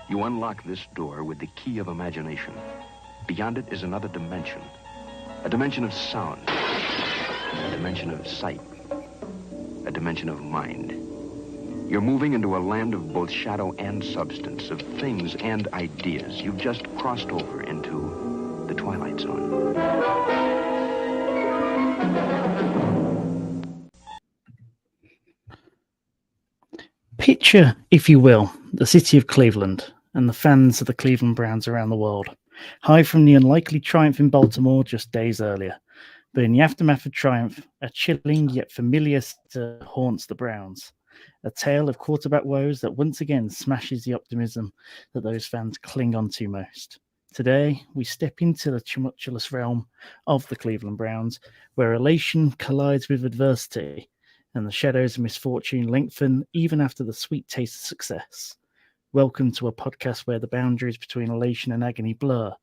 You unlock this door with the key of imagination. Beyond it is another dimension. A dimension of sound. A dimension of sight. A dimension of mind. You're moving into a land of both shadow and substance, of things and ideas. You've just crossed over into the Twilight Zone. Picture, if you will, the city of Cleveland and the fans of the Cleveland Browns around the world. High from the unlikely triumph in Baltimore just days earlier. But in the aftermath of triumph, a chilling yet familiar sister haunts the Browns. A tale of quarterback woes that once again smashes the optimism that those fans cling on to most. Today, we step into the tumultuous realm of the Cleveland Browns, where elation collides with adversity, and the shadows of misfortune lengthen even after the sweet taste of success. Welcome to a podcast where the boundaries between elation and agony blur,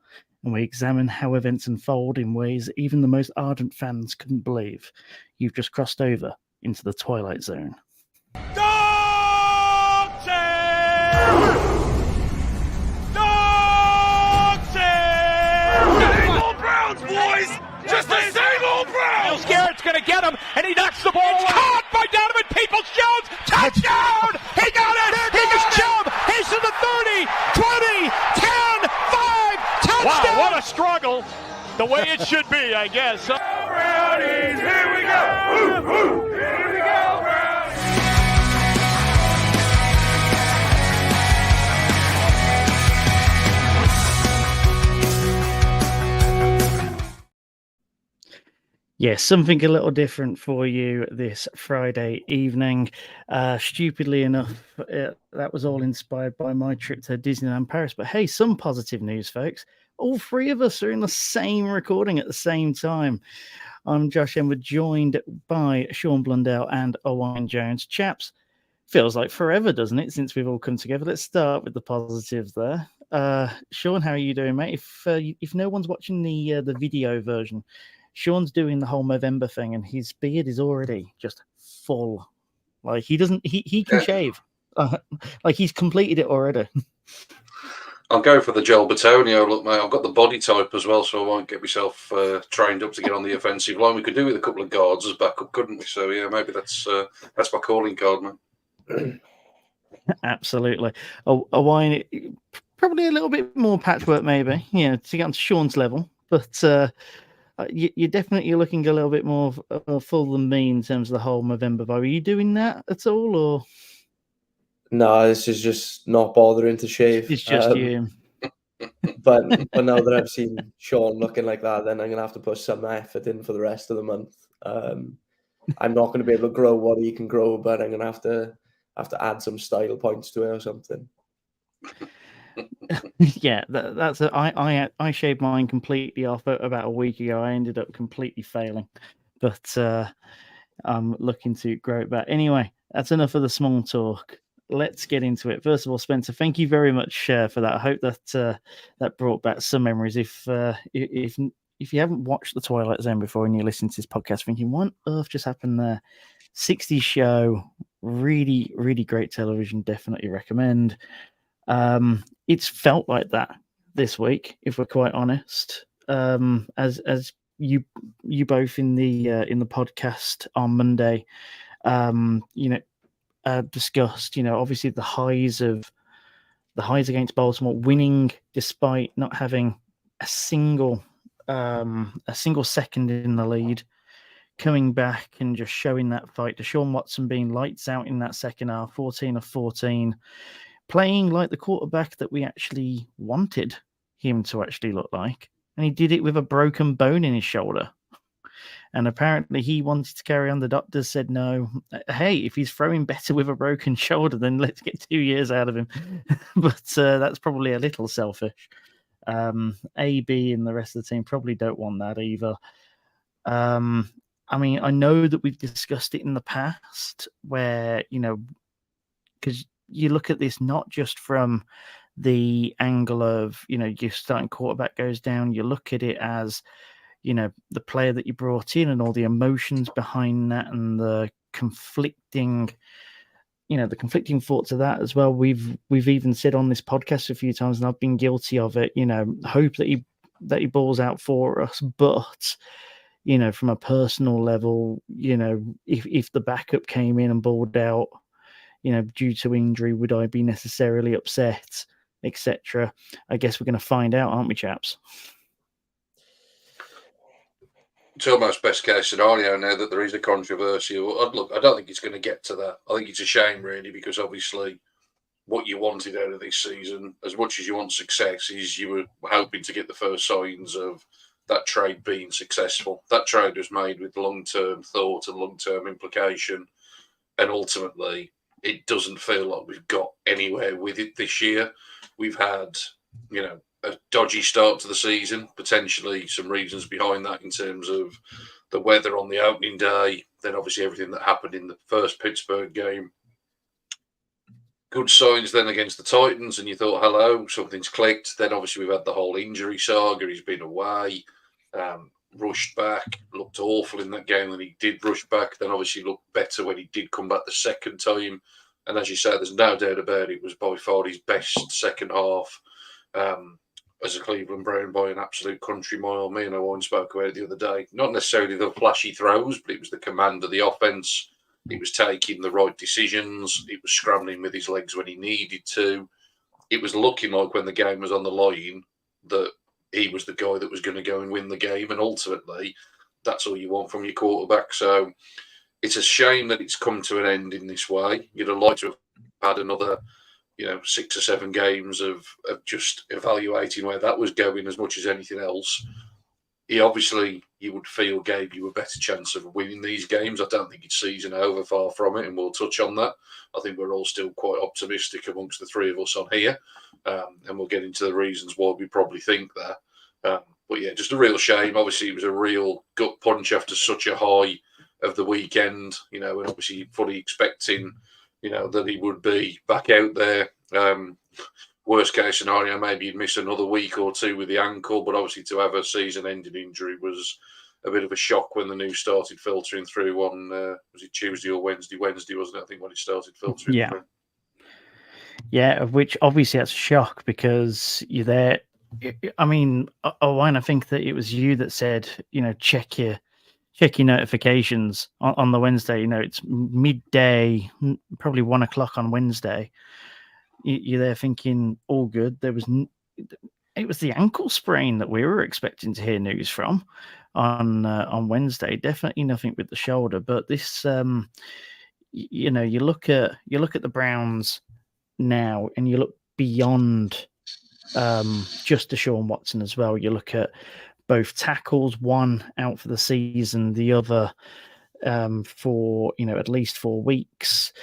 and we examine how events unfold in ways even the most ardent fans couldn't believe. You've just crossed over into the Twilight Zone. Dog tail! Dog tail! Same old Browns, boys! Just the same old Browns! Garrett's gonna get him, and he knocks the ball away. Caught by Donovan Peoples-Jones! Touchdown! He got it! He got Chubb! He's to the 30, 20, 10, 5, touchdown! Wow, what a struggle. The way it should be, I guess. Brownies, here we go! Woo, woo. Here we go, Brownies! Yes, something a little different for you this Friday evening. Stupidly enough, that was all inspired by my trip to Disneyland Paris. But hey, some positive news, folks. All three of us are in the same recording at the same time. I'm Josh Edward, joined by Sean Blundell and Owain Jones. Chaps, feels like forever, doesn't it, since we've all come together? Let's start with the positives there. Sean, how are you doing, mate? If no one's watching the video version, Sean's doing the whole Movember thing, and his beard is already just full. Like he can shave. Like he's completed it already. I'll go for the Joel Batonio look, mate. I've got the body type as well, so I won't get myself trained up to get on the offensive line. We could do with a couple of guards as backup, couldn't we? So yeah, maybe that's my calling card, man. Absolutely. A wine, probably a little bit more patchwork, maybe. Yeah, to get onto Sean's level, but. You're definitely looking a little bit more full than me in terms of the whole Movember vibe. Are you doing that at all, or? No, this is just not bothering to shave. It's just you. But now that I've seen Sean looking like that, then I'm going to have to put some effort in for the rest of the month. I'm not going to be able to grow what he can grow, but I'm going to have to add some style points to it or something. Yeah, that's I shaved mine completely off about a week ago. I ended up completely failing, but I'm looking to grow it back. Anyway, that's enough of the small talk. Let's get into it. First of all, Spencer, thank you very much for that. I hope that that brought back some memories. If you haven't watched the Twilight Zone before and you listen to this podcast thinking, what on earth just happened there? 60s show, really, really great television. Definitely recommend. It's felt like that this week, if we're quite honest. As you both in the podcast on Monday, discussed, obviously the highs against Baltimore, winning despite not having a single second in the lead, coming back and just showing that fight. Deshaun Watson being lights out in that second half, 14 of 14. Playing like the quarterback that we actually wanted him to actually look like. And he did it with a broken bone in his shoulder. And apparently he wanted to carry on. The doctors said no. Hey, if he's throwing better with a broken shoulder, then let's get 2 years out of him. But that's probably a little selfish. AB and the rest of the team probably don't want that either. I mean, I know that we've discussed it in the past where, because you look at this not just from the angle of, your starting quarterback goes down. You look at it as, the player that you brought in and all the emotions behind that and the conflicting the conflicting thoughts of that as well. We've even said on this podcast a few times, and I've been guilty of it. Hope that he balls out for us, but from a personal level, if the backup came in and balled out, due to injury, would I be necessarily upset, etc.? I guess we're going to find out, aren't we, chaps? It's almost best case scenario now that there is a controversy. Look, I don't think it's going to get to that. I think it's a shame, really, because obviously what you wanted out of this season, as much as you want success, is you were hoping to get the first signs of that trade being successful. That trade was made with long-term thought and long-term implication, and ultimately it doesn't feel like we've got anywhere with it this year. We've had, a dodgy start to the season, potentially some reasons behind that in terms of the weather on the opening day, then obviously everything that happened in the first Pittsburgh game. Good signs then against the Titans, and you thought, hello, something's clicked. Then obviously we've had the whole injury saga. He's been away, rushed back, looked awful in that game when he did rush back, then obviously looked better when he did come back the second time. And as you say, there's no doubt about it, was by far his best second half as a Cleveland Brown by an absolute country mile. Me and Owain spoke about it the other day. Not necessarily the flashy throws, but it was the command of the offense. He was taking the right decisions. He was scrambling with his legs when he needed to. It was looking like when the game was on the line that he was the guy that was going to go and win the game. And ultimately, that's all you want from your quarterback. So it's a shame that it's come to an end in this way. You'd have liked to have had another 6 or 7 games of just evaluating where that was going as much as anything else. He obviously, you would feel, gave you a better chance of winning these games. I don't think it's season over, far from it, and we'll touch on that. I think we're all still quite optimistic amongst the three of us on here, and we'll get into the reasons why we probably think that. But yeah, just a real shame. Obviously, it was a real gut punch after such a high of the weekend, and obviously fully expecting that he would be back out there. Worst case scenario, maybe he'd miss another week or 2 with the ankle, but obviously to have a season-ending injury was a bit of a shock when the news started filtering through on, was it Tuesday or Wednesday? Wednesday, wasn't it? I think when it started filtering through. Yeah, which obviously that's a shock because you're there. I mean, Owain, I think that it was you that said, check your notifications on the Wednesday. It's midday, probably 1 o'clock on Wednesday. You're there thinking all good. It was the ankle sprain that we were expecting to hear news from on Wednesday. Definitely nothing with the shoulder, but this, you look at the Browns now, and you look beyond just Deshaun Watson as well. You look at both tackles, one out for the season, the other for at least 4 weeks.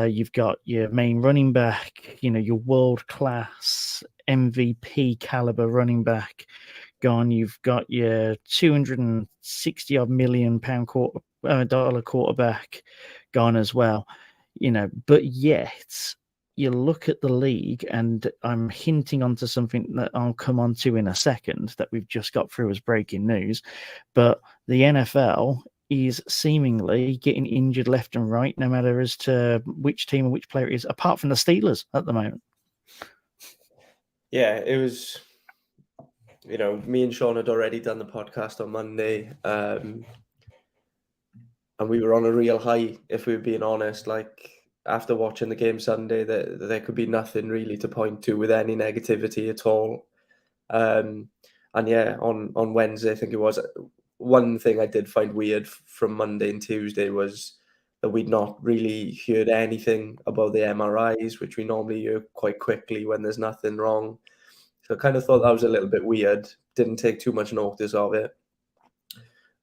You've got your main running back, your world-class MVP caliber running back gone. You've got your $260 million dollar quarterback gone as well. But yet you look at the league, and I'm hinting onto something that I'll come on to in a second that we've just got through as breaking news. But the NFL is seemingly getting injured left and right, no matter as to which team or which player it is, apart from the Steelers at the moment. Yeah, it was, me and Shaun had already done the podcast on Monday, and we were on a real high, if we were being honest. Like, after watching the game Sunday, there could be nothing really to point to with any negativity at all. And yeah, on Wednesday, I think it was, one thing I did find weird from Monday and Tuesday was that we'd not really heard anything about the MRIs, which we normally hear quite quickly when there's nothing wrong. So I kind of thought that was a little bit weird. Didn't take too much notice of it.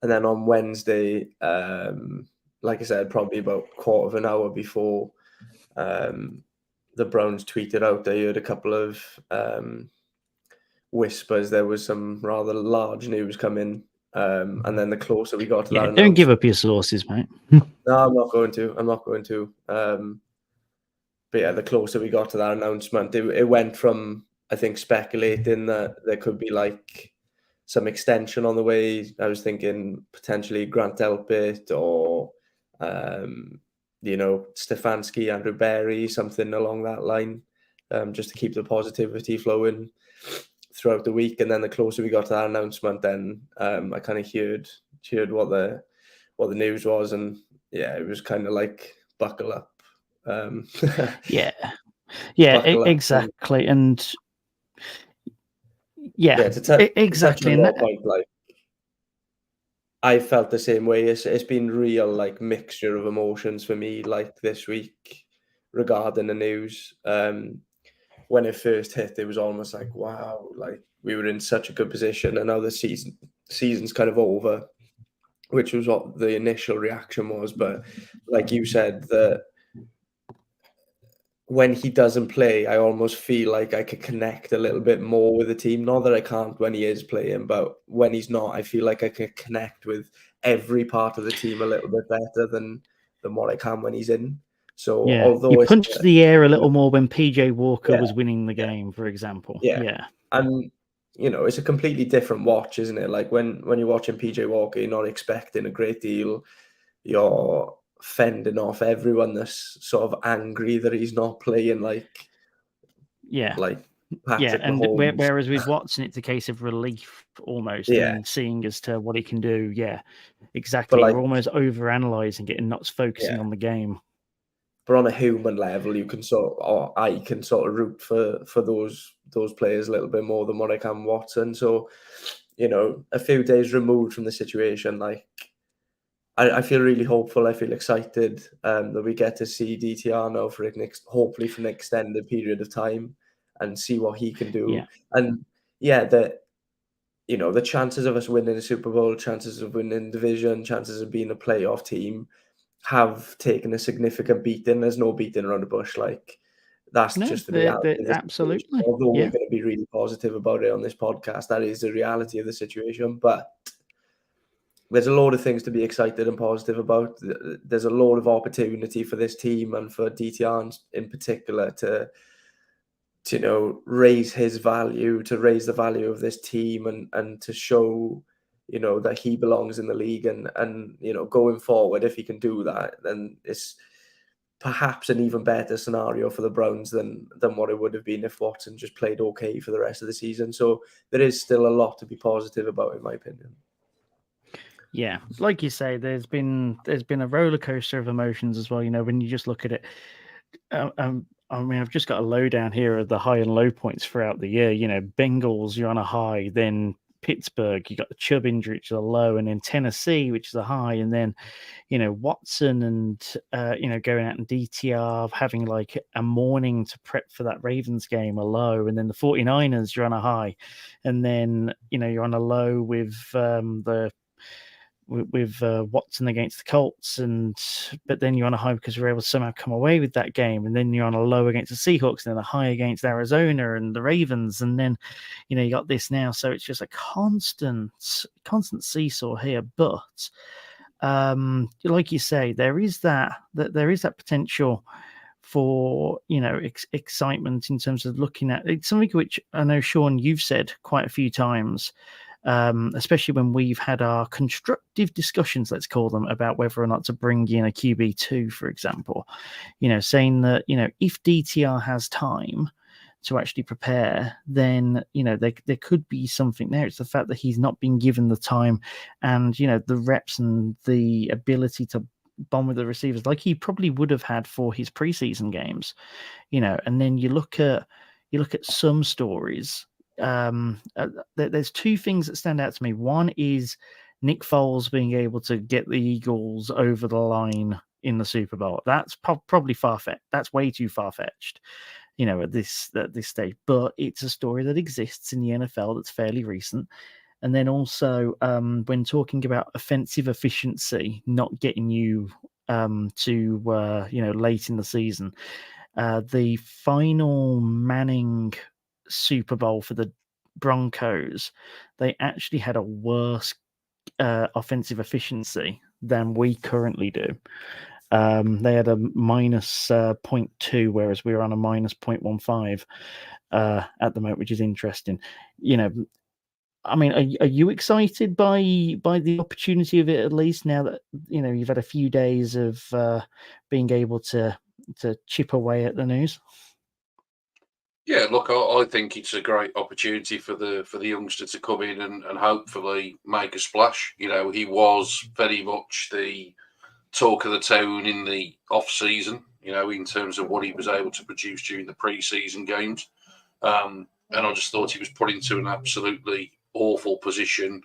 And then on Wednesday, like I said, probably about a quarter of an hour before the Browns tweeted out, I heard a couple of whispers. There was some rather large news coming. And then the closer we got to that, don't give up your sources, mate. No, I'm not going to. But yeah, the closer we got to that announcement, it went from, I think, speculating that there could be like some extension on the way. I was thinking potentially Grant Delpit or Stefanski, Andrew Berry, something along that line, just to keep the positivity flowing throughout the week. And then the closer we got to that announcement, then I kind of heard what the news was, and yeah, it was kind of like buckle up. Exactly, and exactly. To your point, like, I felt the same way. It's been real like mixture of emotions for me, like this week regarding the news. When it first hit, it was almost like, wow, like we were in such a good position, and now the season's kind of over, which was what the initial reaction was. But like you said, that when he doesn't play, I almost feel like I could connect a little bit more with the team. Not that I can't when he is playing, but when he's not, I feel like I can connect with every part of the team a little bit better than what I can when he's in. So although you punched the air a little more when PJ Walker was winning the game, for example. And it's a completely different watch, isn't it? Like when you're watching PJ Walker, you're not expecting a great deal. You're fending off everyone that's sort of angry that he's not playing like Patrick Mahomes. Whereas with Watson, it's a case of relief almost, and seeing as to what he can do. Yeah, exactly. You're almost overanalyzing it and not focusing on the game. But on a human level, I can sort of root for those players a little bit more than what I can Watson. So, a few days removed from the situation, like I feel really hopeful. I feel excited that we get to see DTR now hopefully for an extended period of time, and see what he can do. Yeah. And the chances of us winning the Super Bowl, chances of winning division, chances of being a playoff team have taken a significant beating. There's no beating around the bush. Like, that's just the reality. Absolutely. Although we're going to be really positive about it on this podcast, that is the reality of the situation. But there's a lot of things to be excited and positive about. There's a lot of opportunity for this team and for DTR in particular to raise his value, to raise the value of this team, and to show that he belongs in the league, and going forward, if he can do that, then it's perhaps an even better scenario for the Browns than what it would have been if Watson just played okay for the rest of the season. So there is still a lot to be positive about, in my opinion. Yeah, like you say, there's been a roller coaster of emotions as well. When you just look at it, I've just got a lowdown here of the high and low points throughout the year. Bengals, you're on a high, then Pittsburgh, you got the Chubb injury, which is a low, and then Tennessee, which is a high, and then Watson and going out and DTR having like a morning to prep for that Ravens game, a low, and then the 49ers, you're on a high, and then you're on a low with Watson against the Colts, but then you're on a high because we're able to somehow come away with that game, and then you're on a low against the Seahawks, and then a high against Arizona and the Ravens, and then you got this now. So it's just a constant seesaw here. But like you say, there is that potential for excitement in terms of looking at it's something which I know, Shaun, you've said quite a few times. Especially when we've had our constructive discussions, let's call them, about whether or not to bring in a QB2, for example, saying that, if DTR has time to actually prepare, then, there could be something there. It's the fact that he's not been given the time and, the reps and the ability to bond with the receivers like he probably would have had for his preseason games, and then you look at some stories. There's two things that stand out to me. One is Nick Foles being able to get the Eagles over the line in the Super Bowl. That's probably far-fetched. That's way too far-fetched, at this stage. But it's a story that exists in the NFL that's fairly recent. And then also, when talking about offensive efficiency, not getting you to late in the season, the final Manning Super Bowl for the Broncos, they actually had a worse offensive efficiency than we currently do. They had a minus 0.2, whereas we're on a minus 0.15 at the moment, which is interesting. I mean, are you excited by the opportunity of it, at least now that you've had a few days of being able to chip away at the news? Yeah, look, I think it's a great opportunity for the youngster to come in and hopefully make a splash. He was very much the talk of the town in the off season. In terms of what he was able to produce during the pre-season games, and I just thought he was put into an absolutely awful position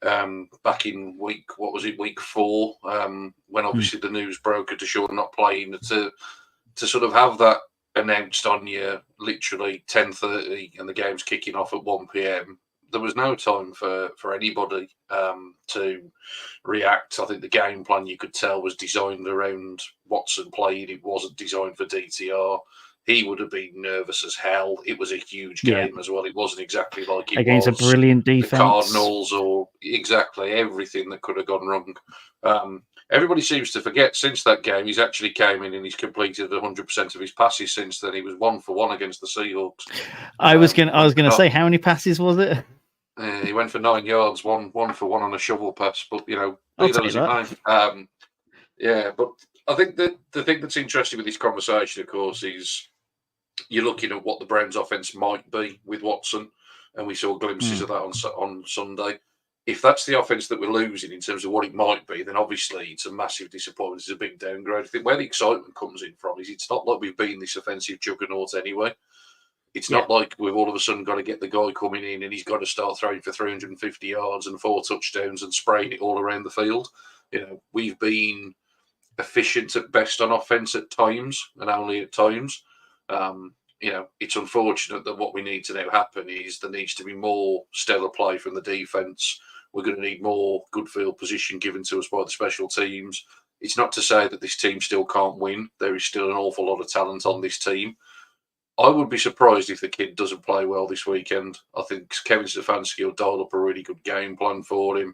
back in week 4, when obviously the news broke of Deshaun not playing, to sort of have that announced on you literally 10:30 and the game's kicking off at 1 p.m. There was no time for anybody to react. I think the game plan, you could tell, was designed around Watson playing. It wasn't designed for DTR. He would have been nervous as hell. It was a huge game as well. It wasn't exactly like it against was a brilliant defense, the Cardinals, or exactly everything that could have gone wrong. Everybody seems to forget since that game, he's actually came in and he's completed 100% of his passes since then. He was 1 for 1 against the Seahawks. I was gonna say, how many passes was it? He went for 9 yards, one for 1 on a shovel pass. But be that as it may. Yeah, but I think that the thing that's interesting with this conversation, of course, is you're looking at what the Browns' offense might be with Watson, and we saw glimpses of that on Sunday. If that's the offense that we're losing in terms of what it might be, then obviously it's a massive disappointment. It's a big downgrade. I think where the excitement comes in from is it's not like we've been this offensive juggernaut anyway. It's not like we've all of a sudden got to get the guy coming in and he's got to start throwing for 350 yards and 4 touchdowns and spraying it all around the field. We've been efficient at best on offense at times and only at times. It's unfortunate that what we need to now happen is there needs to be more stellar play from the defense. We're going to need more good field position given to us by the special teams. It's not to say that this team still can't win. There is still an awful lot of talent on this team. I would be surprised if the kid doesn't play well this weekend. I think Kevin Stefanski will dial up a really good game plan for him.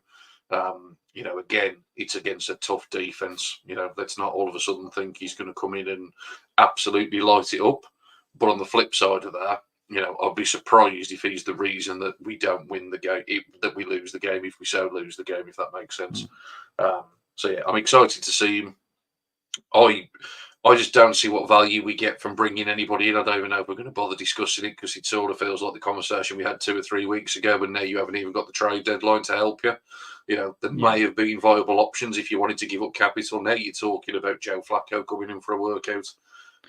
Again, it's against a tough defense. Let's not all of a sudden think he's going to come in and absolutely light it up. But on the flip side of that, I'd be surprised if he's the reason that we don't win the game, that we lose the game if we so lose the game, if that makes sense. I'm excited to see him. I just don't see what value we get from bringing anybody in. I don't even know if we're going to bother discussing it, because it sort of feels like the conversation we had 2 or 3 weeks ago, and now you haven't even got the trade deadline to help you. There may have been viable options if you wanted to give up capital. Now you're talking about Joe Flacco coming in for a workout.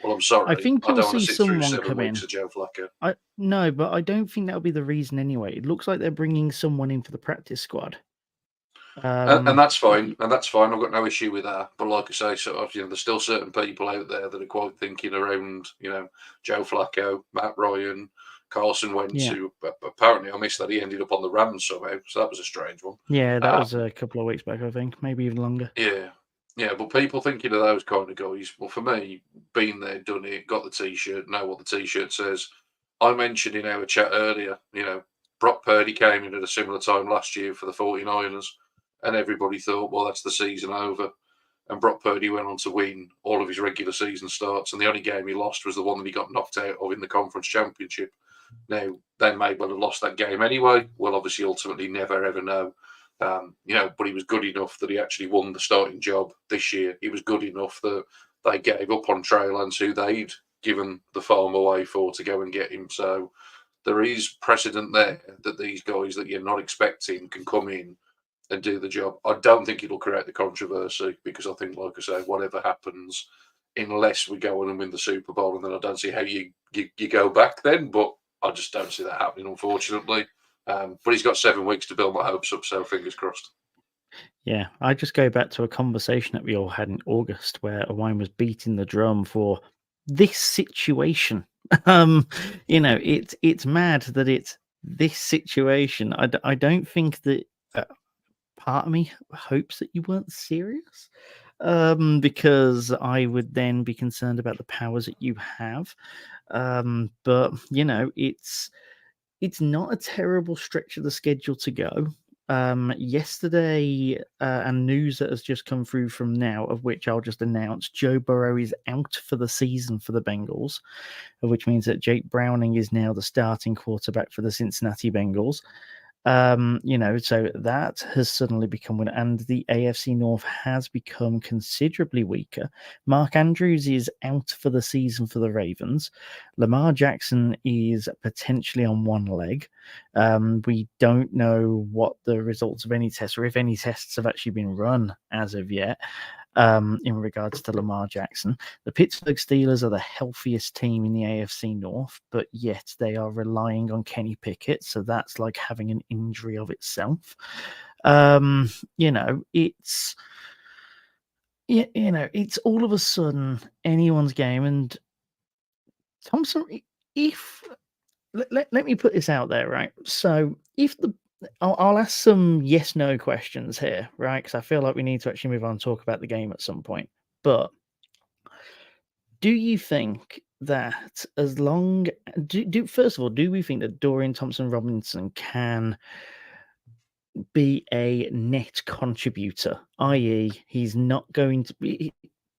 Well, I'm sorry. I think you'll see someone come in. Joe Flacco. No, but I don't think that'll be the reason anyway. It looks like they're bringing someone in for the practice squad. And that's fine. I've got no issue with that. But like I say, sort of, there's still certain people out there that are quite thinking around, Joe Flacco, Matt Ryan, Carson Wentz, who apparently, I missed that he ended up on the Rams somehow. So that was a strange one. Yeah, that was a couple of weeks back, I think, maybe even longer. Yeah, but people thinking of those kind of guys, well, for me, been there, done it, got the T-shirt, know what the T-shirt says. I mentioned in our chat earlier, Brock Purdy came in at a similar time last year for the 49ers, and everybody thought, well, that's the season over. And Brock Purdy went on to win all of his regular season starts, and the only game he lost was the one that he got knocked out of in the conference championship. Now, they may well have lost that game anyway. We'll obviously ultimately never, ever know. But he was good enough that he actually won the starting job this year. He was good enough that they gave up on Trey Lance, who they'd given the farm away for, to go and get him. So there is precedent there that these guys that you're not expecting can come in and do the job. I don't think it'll create the controversy, because I think, like I say, whatever happens, unless we go on and win the Super Bowl, and then I don't see how you go back then. But I just don't see that happening, unfortunately. But he's got 7 weeks to build my hopes up, so fingers crossed. Yeah, I just go back to a conversation that we all had in August where Owain was beating the drum for this situation. It's mad that it's this situation. I don't think that part of me hopes that you weren't serious, because I would then be concerned about the powers that you have. But it's not a terrible stretch of the schedule to go. Yesterday, and news that has just come through from now, of which I'll just announce, Joe Burrow is out for the season for the Bengals, which means that Jake Browning is now the starting quarterback for the Cincinnati Bengals. So that has suddenly become one, and the AFC North has become considerably weaker. Mark Andrews is out for the season for the Ravens. Lamar Jackson is potentially on one leg. We don't know what the results of any tests, or if any tests have actually been run as of yet. In regards to Lamar Jackson, the Pittsburgh Steelers are the healthiest team in the AFC North, but yet they are relying on Kenny Pickett, so that's like having an injury of itself. It's all of a sudden anyone's game, and Thompson. Let me put this out there, right? So if I'll ask some yes/no questions here, right? Because I feel like we need to actually move on and talk about the game at some point. But do you think that first of all, do we think that Dorian Thompson-Robinson can be a net contributor, i.e., he's not going to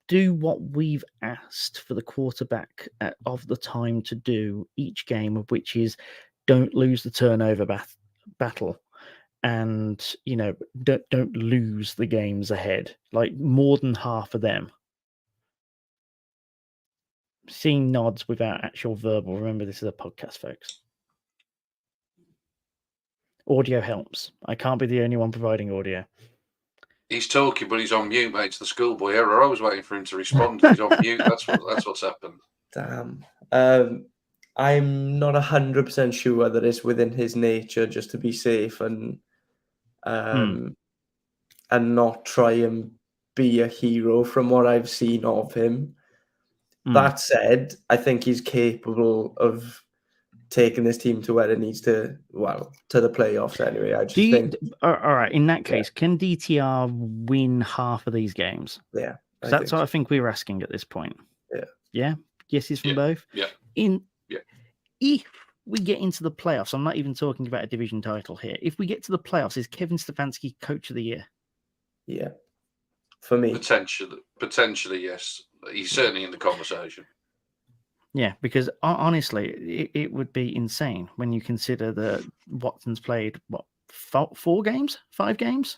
do what we've asked for the quarterback of the time to do each game, of which is don't lose the turnover battle, and don't lose the games ahead, like more than half of them. Seeing nods without actual verbal. Remember, this is a podcast, folks. Audio helps. I can't be the only one providing audio. He's talking, but he's on mute, mate. It's the schoolboy error. I was waiting for him to respond. He's on mute. That's what's happened. Damn. I'm not 100% sure that it's within his nature just to be safe and not try and be a hero from what I've seen of him. That said, I think he's capable of taking this team to where it needs to, to the playoffs anyway. I just think. All right, in that case, can DTR win half of these games? Yeah. That's what I think we were asking at this point. Yeah. Yeah? Yeses from both? Yeah. If we get into the playoffs, I'm not even talking about a division title here. If we get to the playoffs, is Kevin Stefanski Coach of the Year? Yeah. For me. Potentially, yes. He's certainly in the conversation. Yeah, because honestly, it would be insane when you consider that Watson's played, 4 games? 5 games?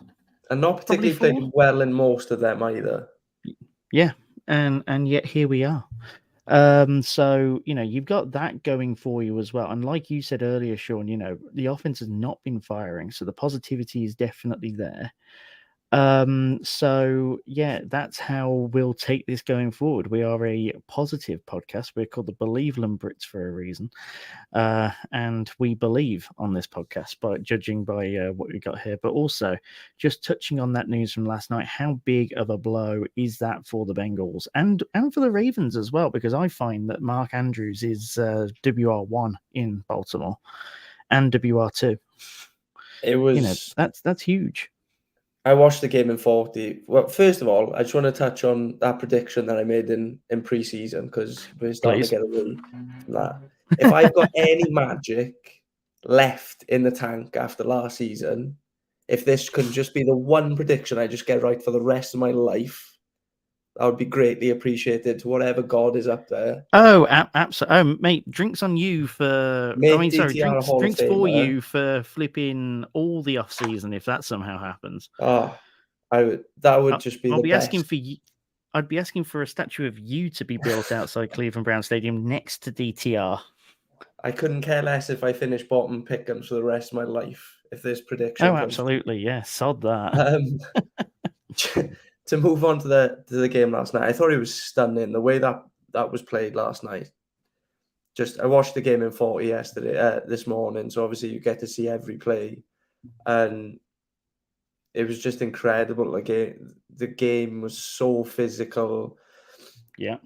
And not particularly played well in most of them either. Yeah, and yet here we are. So, you've got that going for you as well. And like you said earlier, Shaun, the offense has not been firing, so the positivity is definitely there. So yeah, that's how we'll take this going forward. We are a positive podcast. We're called the Believeland Brits for a reason. And we believe on this podcast by judging by what we got here, but also just touching on that news from last night. How big of a blow is that for the Bengals and for the Ravens as well? Because I find that Mark Andrews is WR1 in Baltimore and WR2. It was that's huge. I watched the game in 40. Well, first of all, I just want to touch on that prediction that I made in pre-season because we're starting to get away from that. If I've got any magic left in the tank after last season, if this can just be the one prediction I just get right for the rest of my life, that would be greatly appreciated to whatever God is up there. Oh, absolutely. Oh, mate, drinks on you for... drinks for you for flipping all the off-season if that somehow happens. Oh, that would just be the best. I'd be asking for a statue of you to be built outside Cleveland Brown Stadium next to DTR. I couldn't care less if I finish bottom pick'ems for the rest of my life if this prediction... Oh, absolutely, yeah. Sod that. To move on to the game last night, I thought it was stunning the way that was played last night. I watched the game in 40 this morning, so obviously you get to see every play, and it was just incredible. The game was so physical. Yeah.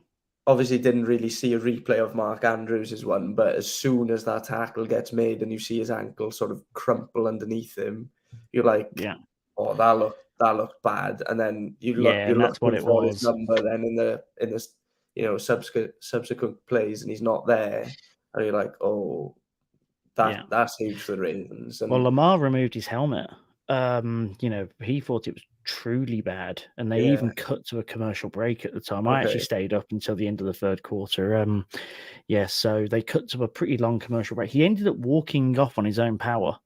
Obviously, didn't really see a replay of Mark Andrews' one, but as soon as that tackle gets made and you see his ankle sort of crumple underneath him, you're like, yeah, oh, that looked bad. And then you look for his number then in the subsequent plays, and he's not there, and you're like, oh, that's huge for the Ravens. Well, Lamar removed his helmet. He thought it was truly bad, and they even cut to a commercial break at the time. I actually stayed up until the end of the third quarter. So they cut to a pretty long commercial break. He ended up walking off on his own power.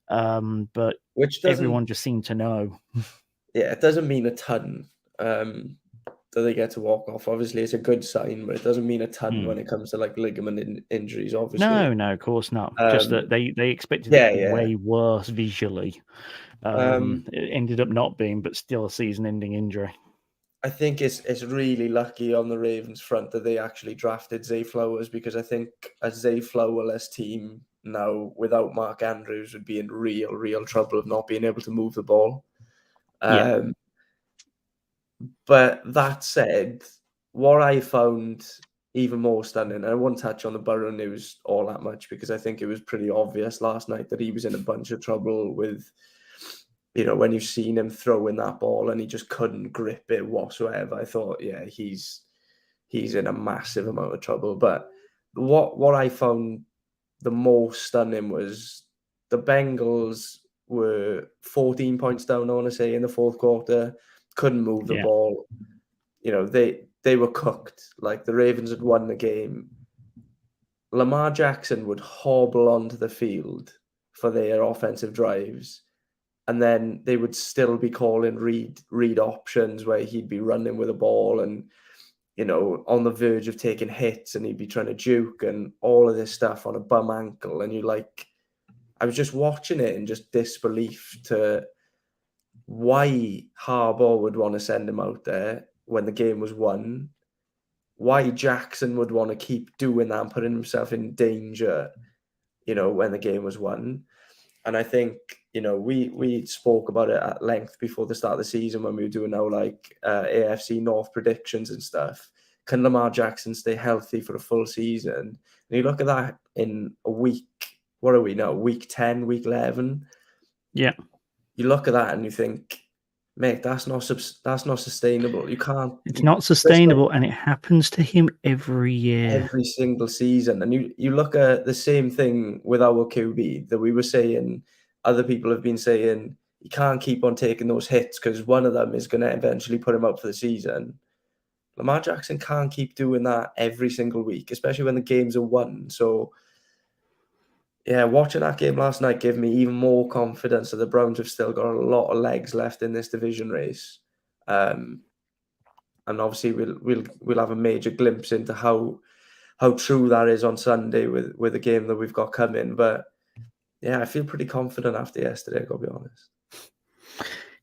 But Which doesn't, everyone just seemed to know. yeah, it doesn't mean a ton that they get to walk off. Obviously, it's a good sign, but it doesn't mean a ton when it comes to like ligament injuries. Obviously, No, of course not. Just that they expected yeah, it to be yeah. way worse visually. It ended up not being, but still a season-ending injury. I think it's really lucky on the Ravens front that they actually drafted Zay Flowers, because I think a Zay Flowerless team now without Mark Andrews would be in real trouble of not being able to move the ball. Yeah. But that said, what I found even more stunning, and I won't touch on the Burrow news all that much because I think it was pretty obvious last night that he was in a bunch of trouble with, when you've seen him throwing that ball and he just couldn't grip it whatsoever. I thought, yeah, he's in a massive amount of trouble. But what I found the most stunning was the Bengals were 14 points down, I want to say, in the fourth quarter, couldn't move the ball. They were cooked. Like, the Ravens had won the game. Lamar Jackson would hobble onto the field for their offensive drives, and then they would still be calling read options where he'd be running with a ball and, on the verge of taking hits, and he'd be trying to juke and all of this stuff on a bum ankle. And I was just watching it in just disbelief to why Harbaugh would want to send him out there when the game was won, why Jackson would want to keep doing that and putting himself in danger, when the game was won. And I think, we spoke about it at length before the start of the season when we were doing our AFC North predictions and stuff. Can Lamar Jackson stay healthy for a full season? And you look at that in a week, what are we now? Week 10, week 11? Yeah. You look at that and you think, mate, that's not sustainable. You can't. It's not sustainable, and it happens to him every year. Every single season. And you look at the same thing with our QB that we were saying, other people have been saying, you can't keep on taking those hits because one of them is going to eventually put him up for the season. Lamar Jackson can't keep doing that every single week, especially when the games are won. So, yeah, watching that game last night gave me even more confidence that the Browns have still got a lot of legs left in this division race. And obviously we'll have a major glimpse into how true that is on Sunday with the game that we've got coming. But yeah, I feel pretty confident after yesterday, I've got to be honest.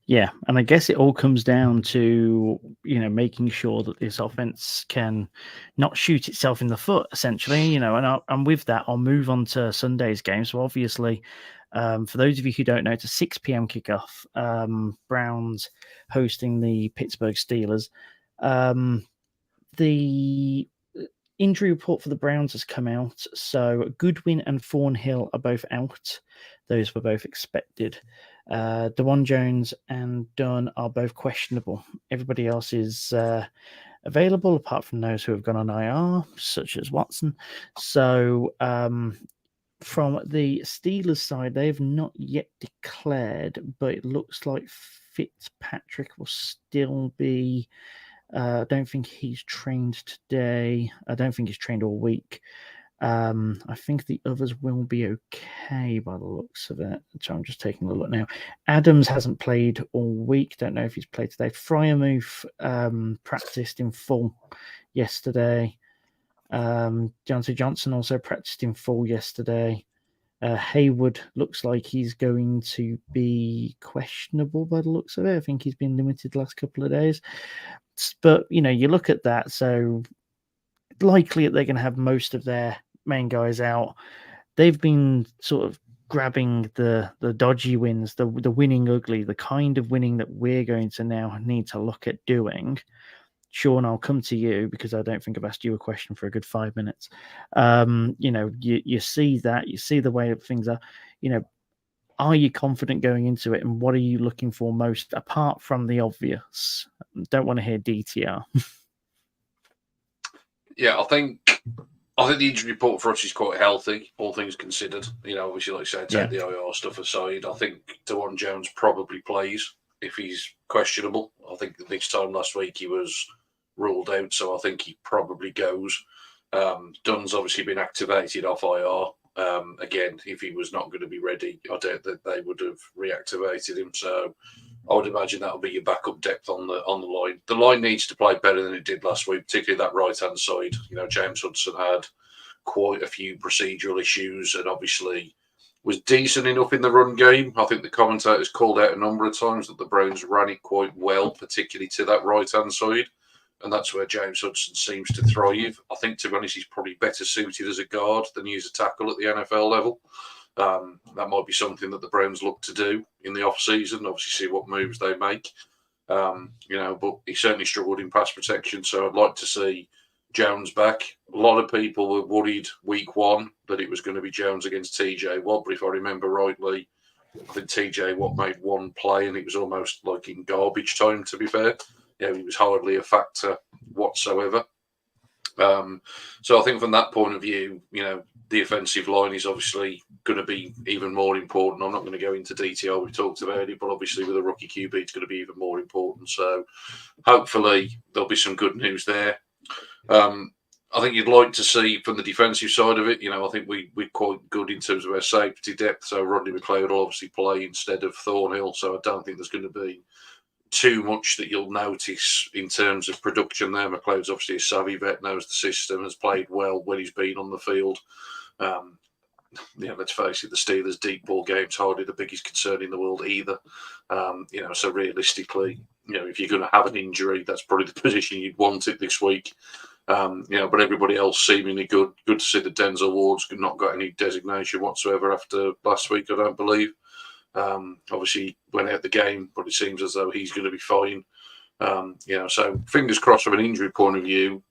Yeah, and I guess it all comes down to, making sure that this offense can not shoot itself in the foot, essentially, and with that, I'll move on to Sunday's game. So obviously, for those of you who don't know, it's a 6 p.m. kickoff. Browns hosting the Pittsburgh Steelers. The injury report for the Browns has come out. So Goodwin and Thornhill are both out. Those were both expected. DeJuan Jones and Dunn are both questionable. Everybody else is available, apart from those who have gone on IR, such as Watson. So from the Steelers side, they have not yet declared, but it looks like Fitzpatrick will still be. I don't think he's trained today. I don't think he's trained all week. I think the others will be okay by the looks of it. So I'm just taking a look now. Adams hasn't played all week. Don't know if he's played today. Fryermuth practiced in full yesterday. Deontay Johnson also practiced in full yesterday. Hayward looks like he's going to be questionable by the looks of it. I think he's been limited the last couple of days. But, you look at that, so likely that they're going to have most of their main guys out. They've been sort of grabbing the dodgy wins, the winning ugly, the kind of winning that we're going to now need to look at doing. Shaun, I'll come to you because I don't think I've asked you a question for a good 5 minutes. You see that, you see the way things are, are you confident going into it, and what are you looking for most apart from the obvious? Don't want to hear DTR. Yeah, I think the injury report for us is quite healthy, all things considered. Obviously, like I said, take the IR stuff aside. I think DeJuan Jones probably plays if he's questionable. I think this time last week he was ruled out, so I think he probably goes. Dunn's obviously been activated off IR. Again, if he was not going to be ready, I doubt that they would have reactivated him. So I would imagine that'll be your backup depth on the line. The line needs to play better than it did last week, particularly that right-hand side. James Hudson had quite a few procedural issues and obviously was decent enough in the run game. I think the commentators called out a number of times that the Browns ran it quite well, particularly to that right-hand side. And that's where James Hudson seems to thrive. I think, to be honest, he's probably better suited as a guard than he is a tackle at the NFL level. That might be something that the Browns look to do in the off-season, obviously see what moves they make. But he certainly struggled in pass protection, so I'd like to see Jones back. A lot of people were worried week one that it was going to be Jones against TJ Watt, but if I remember rightly, I think TJ Watt made one play and it was almost like in garbage time, to be fair. He was hardly a factor whatsoever. So I think from that point of view, the offensive line is obviously going to be even more important. I'm not going to go into detail. We talked about it, but obviously with a rookie QB, it's going to be even more important. So hopefully there'll be some good news there. I think you'd like to see from the defensive side of it, I think we're quite good in terms of our safety depth. So Rodney McLeod will obviously play instead of Thornhill. So I don't think there's going to be too much that you'll notice in terms of production there. McLeod's obviously a savvy vet, knows the system, has played well when he's been on the field. Let's face it, the Steelers' deep ball game's hardly the biggest concern in the world either. So realistically, if you're going to have an injury, that's probably the position you'd want it this week. But everybody else seemingly good. Good to see that Denzel Ward's not got any designation whatsoever after last week, I don't believe. Obviously went out the game, but it seems as though he's going to be fine. So fingers crossed from an injury point of view,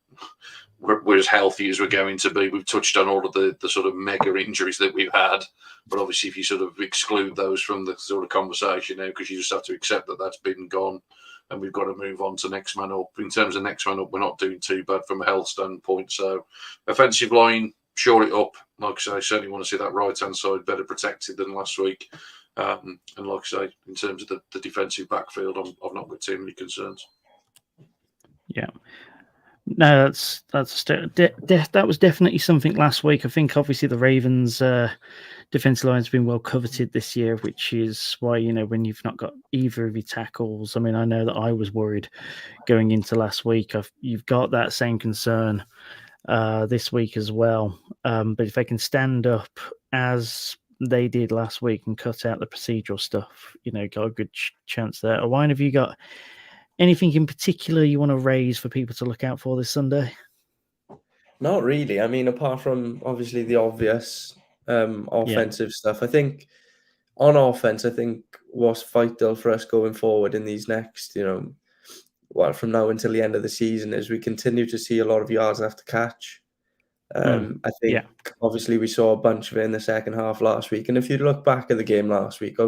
we're as healthy as we're going to be. We've touched on all of the sort of mega injuries that we've had, but obviously if you sort of exclude those from the sort of conversation now, because you just have to accept that that's been gone and we've got to move on to next man up. In terms of next man up, we're not doing too bad from a health standpoint. So offensive line, shore it up. Like I say, I certainly want to see that right-hand side better protected than last week. And like I say, in terms of the defensive backfield, I've not got too many concerns. Yeah. No, that was definitely something last week. I think obviously the Ravens' defensive line has been well coveted this year, which is why, when you've not got either of your tackles, I mean, I know that I was worried going into last week. You've got that same concern this week as well. But if they can stand up as they did last week and cut out the procedural stuff, got a good chance there. Owain, have you got anything in particular you want to raise for people to look out for this Sunday? Not really. I mean, apart from obviously the obvious offensive stuff, I think on offense, what's vital for us going forward in these next, from now until the end of the season is we continue to see a lot of yards after catch. I think obviously we saw a bunch of it in the second half last week. And if you look back at the game last week,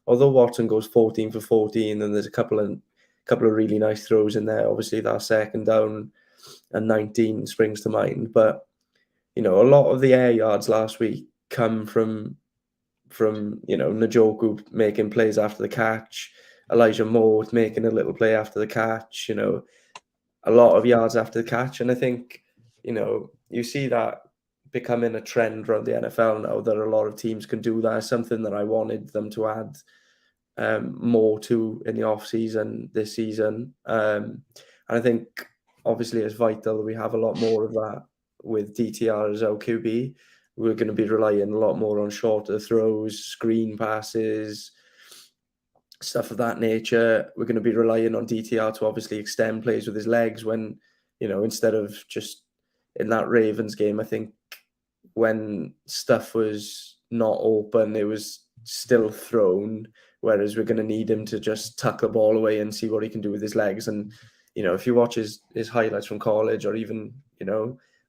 although Watson goes 14 for 14 and there's a couple of really nice throws in there, obviously that second down and 19 springs to mind. But, a lot of the air yards last week come from Njoku making plays after the catch, Elijah Moore making a little play after the catch, a lot of yards after the catch. And I think, you see that becoming a trend around the NFL now, that a lot of teams can do that. Is something that I wanted them to add more to in the off-season this season. And I think, obviously, it's vital that we have a lot more of that with DTR as our QB. We're going to be relying a lot more on shorter throws, screen passes, stuff of that nature. We're going to be relying on DTR to obviously extend plays with his legs when, instead of just in that Ravens game, I think when stuff was not open, it was still thrown, whereas we're going to need him to just tuck the ball away and see what he can do with his legs. And, if you watch his highlights from college or even,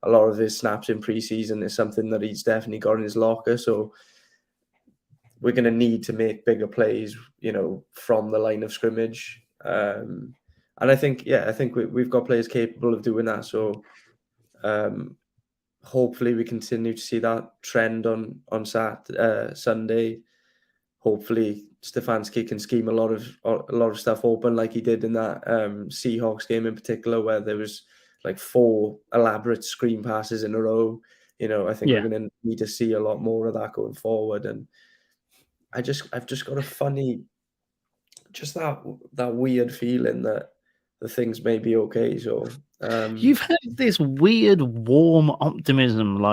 a lot of his snaps in preseason is something that he's definitely got in his locker. So we're going to need to make bigger plays, from the line of scrimmage. And I think we've got players capable of doing that. So hopefully we continue to see that trend on Sunday. Hopefully Stefanski can scheme a lot of stuff open like he did in that Seahawks game in particular, where there was like 4 elaborate screen passes in a row. I think we're going to need to see a lot more of that going forward. And I've just got a funny, just that weird feeling that the things may be okay. So you've had this weird warm optimism,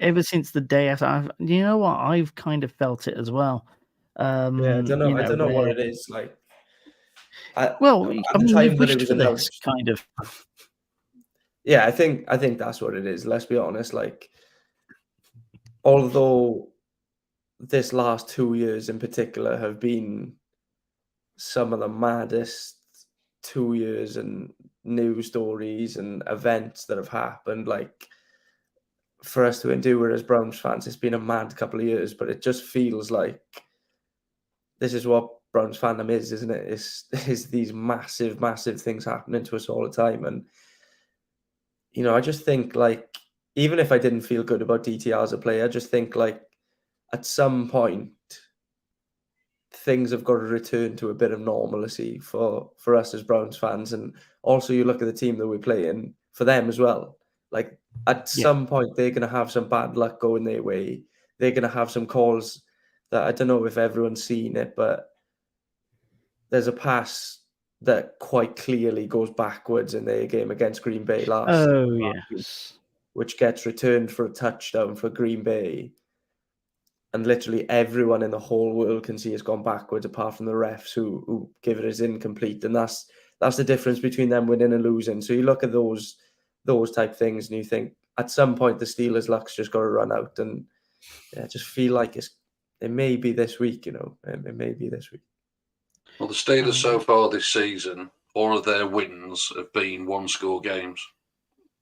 ever since the day after. You know what? I've kind of felt it as well. I don't know. I don't know what it is. At the time we've that it wished was for this announced, kind of. Yeah, I think that's what it is. Let's be honest. Although this last 2 years in particular have been some of the maddest 2 years and news stories and events that have happened, for us to endure as Browns fans, it's been a mad couple of years, but it just feels like this is what Browns fandom is, isn't it? It's these massive, massive things happening to us all the time. And, I just think, even if I didn't feel good about DTR as a player, I just think, at some point, things have got to return to a bit of normalcy for us as Browns fans. And also you look at the team that we're playing, for them as well. At some point, they're going to have some bad luck going their way. They're going to have some calls that, I don't know if everyone's seen it, but there's a pass that quite clearly goes backwards in their game against Green Bay last week, which gets returned for a touchdown for Green Bay. And literally everyone in the whole world can see it's gone backwards, apart from the refs who give it as incomplete. And that's the difference between them winning and losing. So you look at those type things and you think, at some point, the Steelers' luck's just got to run out. And I just feel like it may be this week, it may be this week. Well, the Steelers so far this season, all of their wins have been one-score games.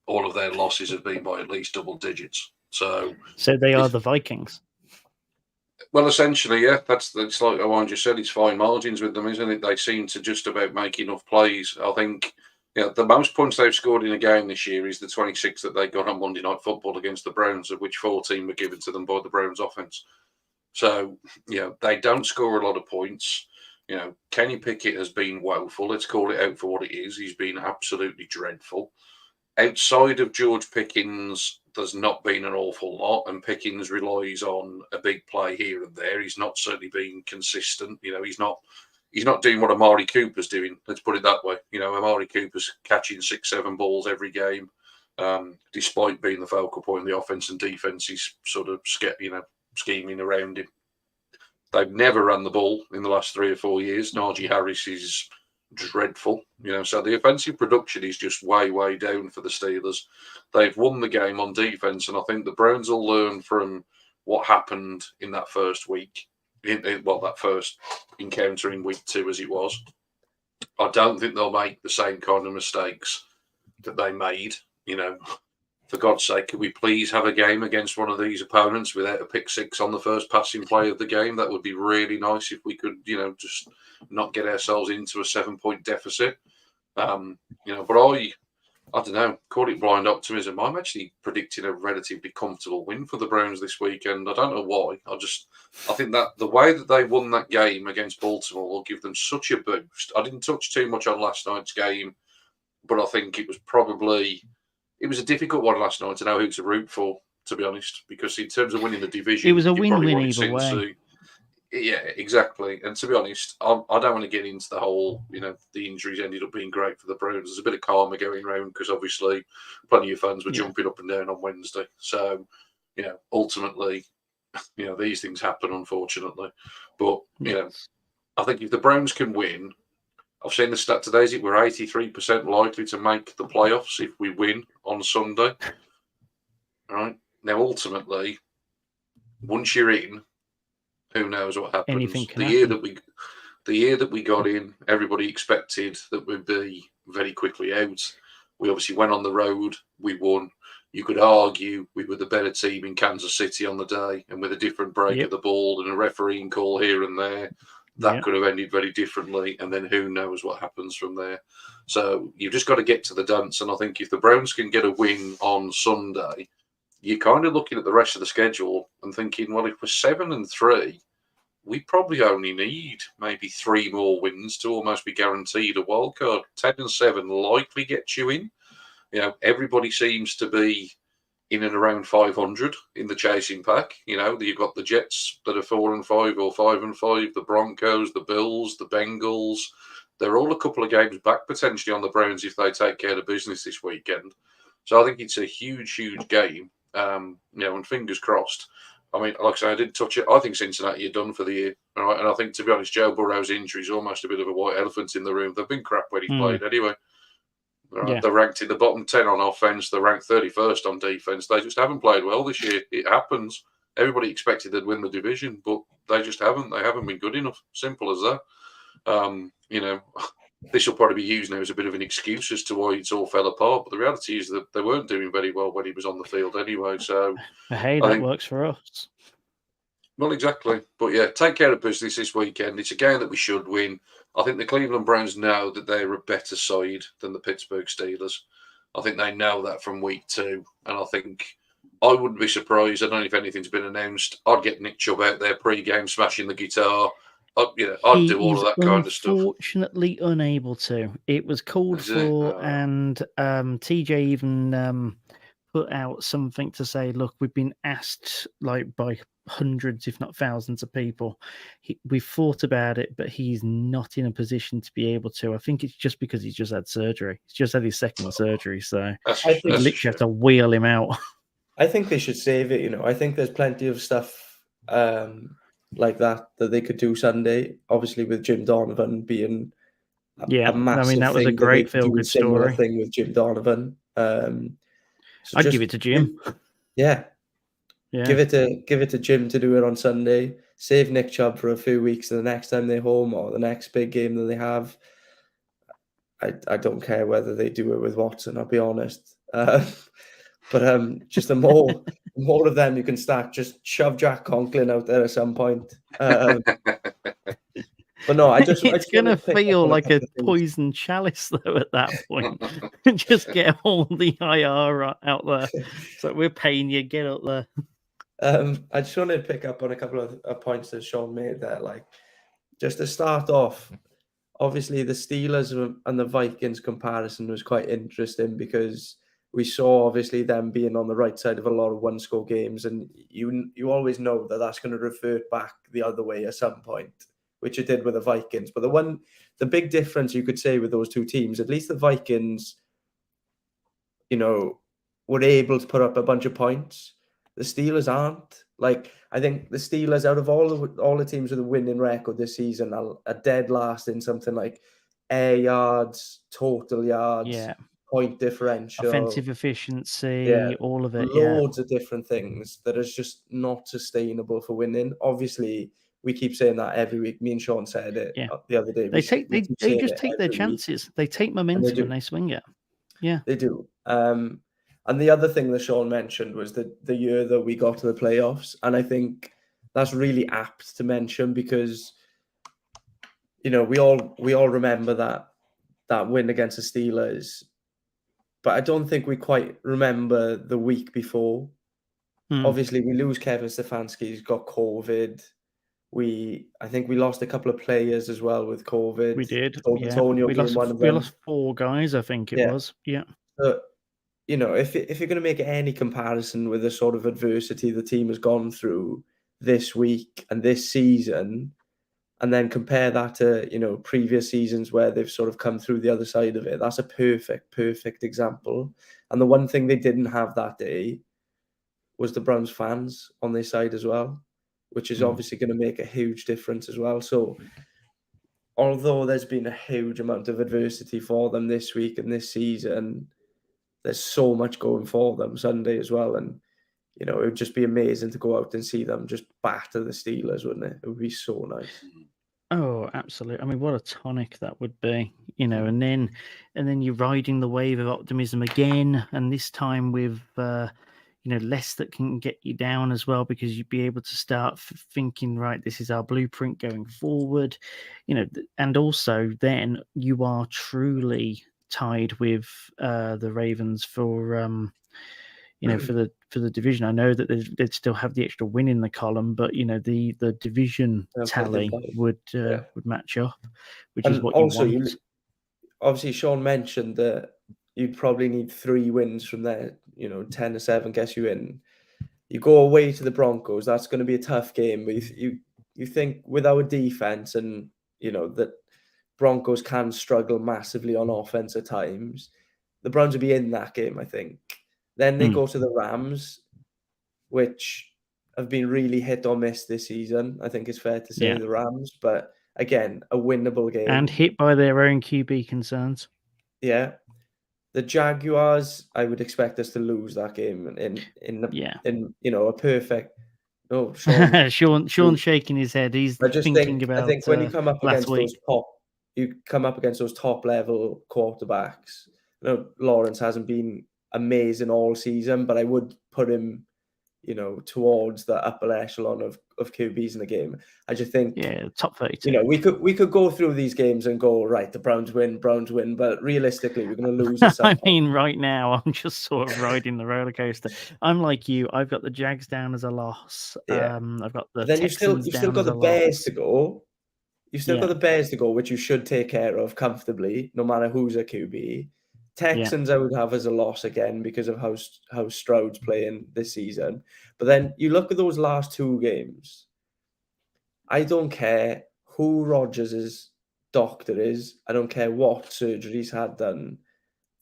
All of their losses have been by at least double digits. So they are the Vikings. Well, essentially, yeah. That's like Owain just said. It's fine margins with them, isn't it? They seem to just about make enough plays. I think the most points they've scored in a game this year is the 26 that they got on Monday Night Football against the Browns, of which 14 were given to them by the Browns offense. So, they don't score a lot of points. Kenny Pickett has been woeful. Let's call it out for what it is. He's been absolutely dreadful. Outside of George Pickens, there's not been an awful lot, and Pickens relies on a big play here and there. He's not certainly been consistent. He's not doing what Amari Cooper's doing. Let's put it that way. Amari Cooper's catching 6-7 balls every game, despite being the focal point of the offense and defense. He's sort of scheming around him. They've never run the ball in the last 3 or 4 years. Najee Harris is dreadful, so the offensive production is just way, way down for the Steelers. They've won the game on defense, and I think the Browns will learn from what happened in that first week, that first encounter in week 2 as it was. I don't think they'll make the same kind of mistakes that they made. For God's sake, could we please have a game against one of these opponents without a pick six on the first passing play of the game? That would be really nice if we could, just not get ourselves into a 7-point deficit. But I don't know, call it blind optimism. I'm actually predicting a relatively comfortable win for the Browns this weekend. I don't know why. I think that the way that they won that game against Baltimore will give them such a boost. I didn't touch too much on last night's game, but I think it was a difficult one last night to know who to root for, to be honest, because in terms of winning the division, it was a win-win either way. Yeah, exactly. And to be honest, I don't want to get into the whole, the injuries ended up being great for the Browns. There's a bit of karma going around because obviously plenty of fans were jumping up and down on Wednesday. So, ultimately, these things happen, unfortunately. But, I think if the Browns can win, I've seen the stat today, we're 83% likely to make the playoffs if we win on Sunday. All right. Now, ultimately, once you're in, who knows what happens? Anything can happen. The year that we got in, everybody expected that we'd be very quickly out. We obviously went on the road. We won. You could argue we were the better team in Kansas City on the day, and with a different break of the ball and a refereeing call here and there, that could have ended very differently, and then who knows what happens from there. So you've just got to get to the dance, and I think if the Browns can get a win on Sunday, you're kind of looking at the rest of the schedule and thinking, well, if we're 7-3, we probably only need maybe 3 more wins to almost be guaranteed a wild card. 10-7 likely gets you in. Everybody seems to be in and around 500 in the chasing pack. You know, you've got the Jets that are 4-5 or 5-5, the Broncos, the Bills, the Bengals. They're all a couple of games back potentially on the Browns if they take care of business this weekend. So I think it's a huge, huge game. You know, and fingers crossed. I mean, like I say, I did touch it. I think Cincinnati are done for the year. Right? And I think, to be honest, Joe Burrow's injury is almost a bit of a white elephant in the room. They've been crap when he's played anyway. Right? Yeah. They're ranked in the bottom 10 on offense. They're ranked 31st on defense. They just haven't played well this year. It happens. Everybody expected they'd win the division, but they just haven't. They haven't been good enough. Simple as that. You know, this will probably be used now as a bit of an excuse as to why it's all fell apart. But the reality is that they weren't doing very well when he was on the field anyway. So, hey, that works for us. Well, exactly. But yeah, take care of business this weekend. It's a game that we should win. I think the Cleveland Browns know that they're a better side than the Pittsburgh Steelers. I think they know that from week 2. And I think I wouldn't be surprised. I don't know if anything's been announced. I'd get Nick Chubb out there pre-game smashing the guitar. I'd do all of that kind of stuff. Unfortunately, unable to. It was called for, and TJ even put out something to say, look, we've been asked like by hundreds, if not thousands of people. We've thought about it, but he's not in a position to be able to. I think it's just because he's just had surgery. He's just had his second surgery, so I literally have to wheel him out. I think they should save it. You know, I think there's plenty of stuff like that they could do Sunday. Obviously, with Jim Donovan being a massive I mean, that was a great feel-good story thing with Jim Donovan. So I'd give it to Jim. Yeah. Give it to Jim to do it on Sunday. Save Nick Chubb for a few weeks, and the next time they're home or the next big game that they have, I don't care whether they do it with Watson. I'll be honest. But just the more of them you can stack, just shove Jack Conklin out there at some point. But no, it's going to feel like a poison chalice, though, at that point. Just get all the IR out there. So we're paying you, get up there. I just wanted to pick up on a couple of points that Shaun made there. Like, just to start off, obviously the Steelers and the Vikings comparison was quite interesting because we saw obviously them being on the right side of a lot of one-score games, and you always know that that's going to revert back the other way at some point, which it did with the Vikings. But the big difference you could say with those two teams, at least the Vikings, you know, were able to put up a bunch of points. The Steelers aren't. Like, I think the Steelers, out of all the teams with a winning record this season, are dead last in something like air yards, total yards, point differential, offensive efficiency, all of it. Loads of different things that is just not sustainable for winning. Obviously, we keep saying that every week. Me and Shaun said it the other day. They just take their chances. They take momentum and they swing it. Yeah, they do. And the other thing that Shaun mentioned was the year that we got to the playoffs. And I think that's really apt to mention because, you know, we all remember that win against the Steelers. But I don't think we quite remember the week before. Obviously, we lose Kevin Stefanski. He's got COVID. I think we lost a couple of players as well with COVID. We did. Antonio being one of them. We lost 4 guys, I think it was. Yeah. So, you know, if you're going to make any comparison with the sort of adversity the team has gone through this week and this season, and then compare that to, you know, previous seasons where they've sort of come through the other side of it, that's a perfect example. And the one thing they didn't have that day was the Browns fans on their side as well, which is obviously going to make a huge difference as well. So although there's been a huge amount of adversity for them this week and this season, there's so much going for them Sunday as well. And, you know, it would just be amazing to go out and see them just batter the Steelers, wouldn't it? It would be so nice. Oh, absolutely. I mean, what a tonic that would be, you know, and then you're riding the wave of optimism again. And this time with, you know, less that can get you down as well, because you'd be able to start thinking, right, this is our blueprint going forward, you know, and also then you are truly tied with the Ravens for you know, for the division. I know that they'd still have the extra win in the column, but you know, the division tally would match up, which is what you want. Obviously, Shaun mentioned that you'd probably need 3 wins from there. 10-7 gets you in. You go away to the Broncos. That's going to be a tough game. But you think with our defense and that Broncos can struggle massively on offense at times, the Browns will be in that game, I think. Then they go to the Rams, which have been really hit or miss this season. I think it's fair to say the Rams, but again, a winnable game. And hit by their own QB concerns. Yeah. The Jaguars, I would expect us to lose that game in a perfect. No, Sean. Sean's shaking his head. He's thinking about. I think when you come up against those top level quarterbacks. Lawrence hasn't been amazing all season, but I would put him, towards the upper echelon of QBs in the game. I just think, top 32. We could go through these games and go, right, the Browns win, but realistically, we're going to lose. I mean, right now, I'm just sort of riding the roller coaster. I'm like you. I've got the Jags down as a loss. Yeah. I've got the. Then you've still got the Bears to go. You've still got the Bears to go, which you should take care of comfortably, no matter who's a QB. Texans, I would have as a loss again because of how Stroud's playing this season. But then you look at those last 2 games. I don't care who Rodgers' doctor is. I don't care what surgery he's had done.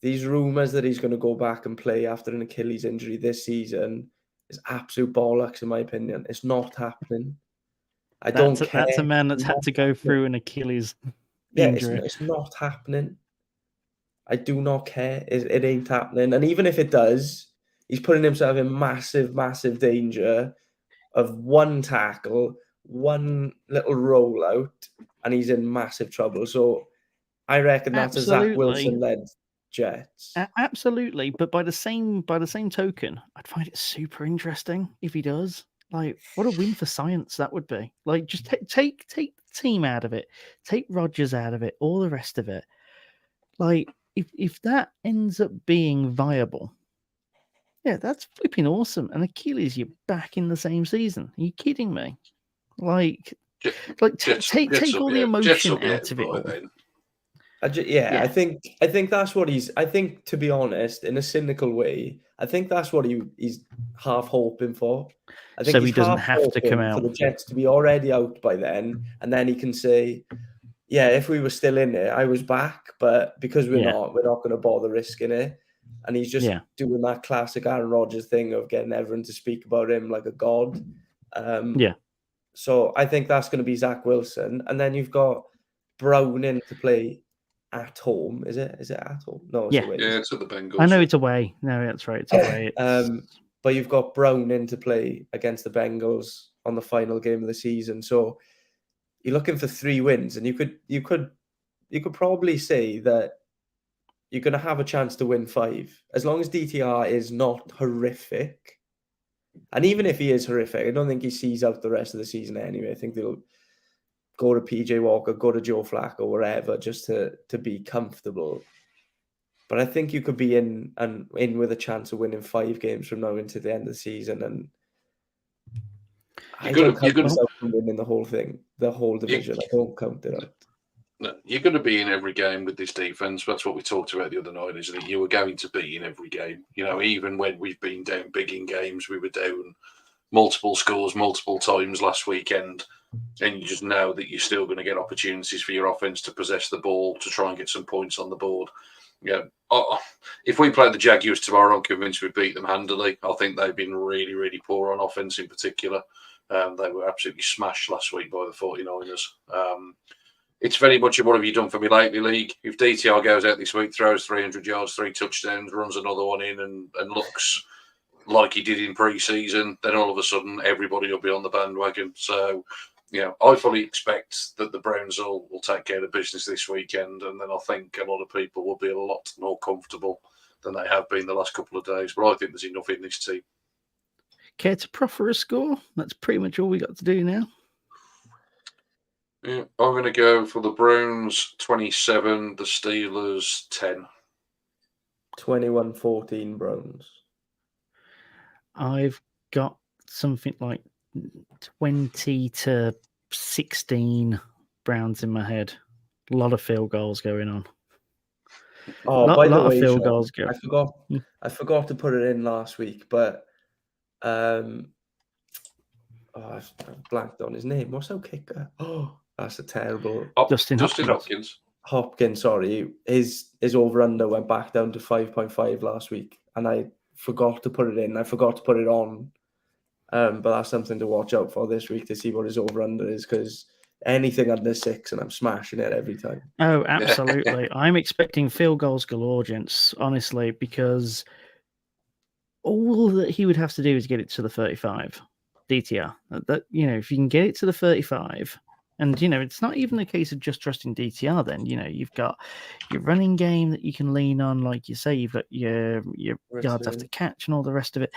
These rumours that he's going to go back and play after an Achilles injury this season is absolute bollocks, in my opinion. It's not happening. Don't care. That's a man that's had to go through an Achilles injury. It's not happening. I do not care. It ain't happening. And even if it does, he's putting himself in massive, massive danger of one tackle, one little rollout, and he's in massive trouble. So I reckon that's a Zach Wilson-led Jets. Absolutely. But by the same token, I'd find it super interesting if he does. Like, what a win for science that would be. Like, just take the team out of it. Take Rodgers out of it. All the rest of it. Like, if that ends up being viable, that's flipping awesome. And Achilles, you're back in the same season. Are you kidding me? Take all the emotion out of it all. I think that's what he's. I think, to be honest, in a cynical way, I think that's what he's half hoping for. I think so he doesn't have to come out for the Jets to be already out by then, and then he can say, "Yeah, if we were still in it, I was back, but because we're not going to bother risking it." And he's just doing that classic Aaron Rodgers thing of getting everyone to speak about him like a god. So I think that's going to be Zach Wilson, and then you've got Browning to play at home. Is it at home? No, it's away. Yeah, it's at the Bengals. I know it's away. No, that's right. It's away. But you've got Browning to play against the Bengals on the final game of the season. So you're looking for 3 wins, and you could probably say that you're going to have a chance to win 5 as long as DTR is not horrific. And even if he is horrific, I don't think he sees out the rest of the season anyway. I think they'll go to PJ Walker, go to Joe Flacco, wherever, just to be comfortable. But I think you could be in with a chance of winning 5 games from now into the end of the season. And I don't count myself from winning the whole thing, the whole division. I don't count it out. No, you're going to be in every game with this defense. That's what we talked about the other night, is that you were going to be in every game. Even when we've been down big in games, we were down multiple scores multiple times last weekend. And you just know that you're still going to get opportunities for your offense to possess the ball, to try and get some points on the board. If we play the Jaguars tomorrow, I'm convinced we beat them handily. I think they've been really, really poor on offense in particular. They were absolutely smashed last week by the 49ers. It's very much a what have you done for me lately league. If DTR goes out this week, throws 300 yards, 3 touchdowns, runs another one in and looks like he did in pre-season, then all of a sudden everybody will be on the bandwagon. So, I fully expect that the Browns will take care of business this weekend, and then I think a lot of people will be a lot more comfortable than they have been the last couple of days. But I think there's enough in this team. Care to proffer a score? That's pretty much all we got to do now. Yeah, I'm going to go for the Browns 27, the Steelers 10. 21-14 Browns. I've got something like 20-16 Browns in my head. A lot of field goals going on. Oh, lot by the of way, field Sean, goals go. I forgot to put it in last week, but I've blanked on his name. What's our kicker? Oh, that's a terrible. Justin Hopkins. Hopkins, sorry. His over-under went back down to 5.5 last week, and I forgot to put it in. I forgot to put it on. But that's something to watch out for this week to see what his over-under is, because anything under 6 and I'm smashing it every time. Oh, absolutely. I'm expecting field goals galore, gents, honestly, because all that he would have to do is get it to the 35 DTR. That, if you can get it to the 35, and, it's not even a case of just trusting DTR then. You've got your running game that you can lean on, like you say, you've got your yards after catch and all the rest of it.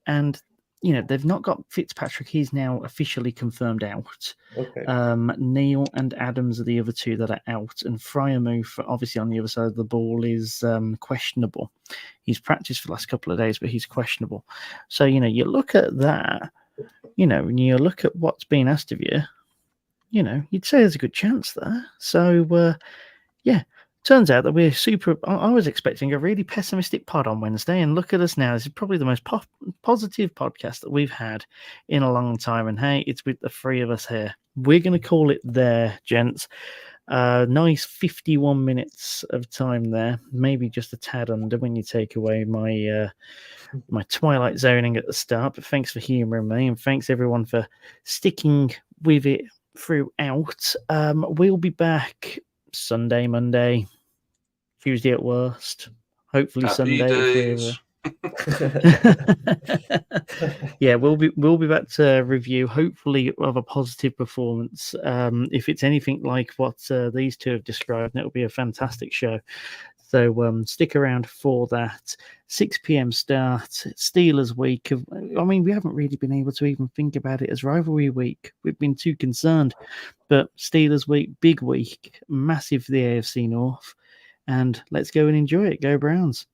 And, they've not got Fitzpatrick. He's now officially confirmed out. Okay. Neal and Adams are the other two that are out. And Fryermuth, obviously on the other side of the ball, is questionable. He's practiced for the last couple of days, but he's questionable. So, you look at that, when you look at what's being asked of you, you'd say there's a good chance there. So, turns out that we're I was expecting a really pessimistic pod on Wednesday, and look at us now. This is probably the most positive podcast that we've had in a long time. And hey, it's with the three of us here. We're going to call it there, gents. Nice 51 minutes of time there, maybe just a tad under when you take away my Twilight zoning at the start. But thanks for humouring me, and thanks everyone for sticking with it throughout. We'll be back Sunday, Monday, Tuesday at worst. Hopefully Happy Sunday. days. Yeah, we'll be back to review, hopefully of a positive performance. If it's anything like what these two have described, it'll be a fantastic show. So stick around for that. 6 p.m. start, Steelers week. We haven't really been able to even think about it as rivalry week. We've been too concerned. But Steelers week, big week, massive for the AFC North. And let's go and enjoy it. Go Browns.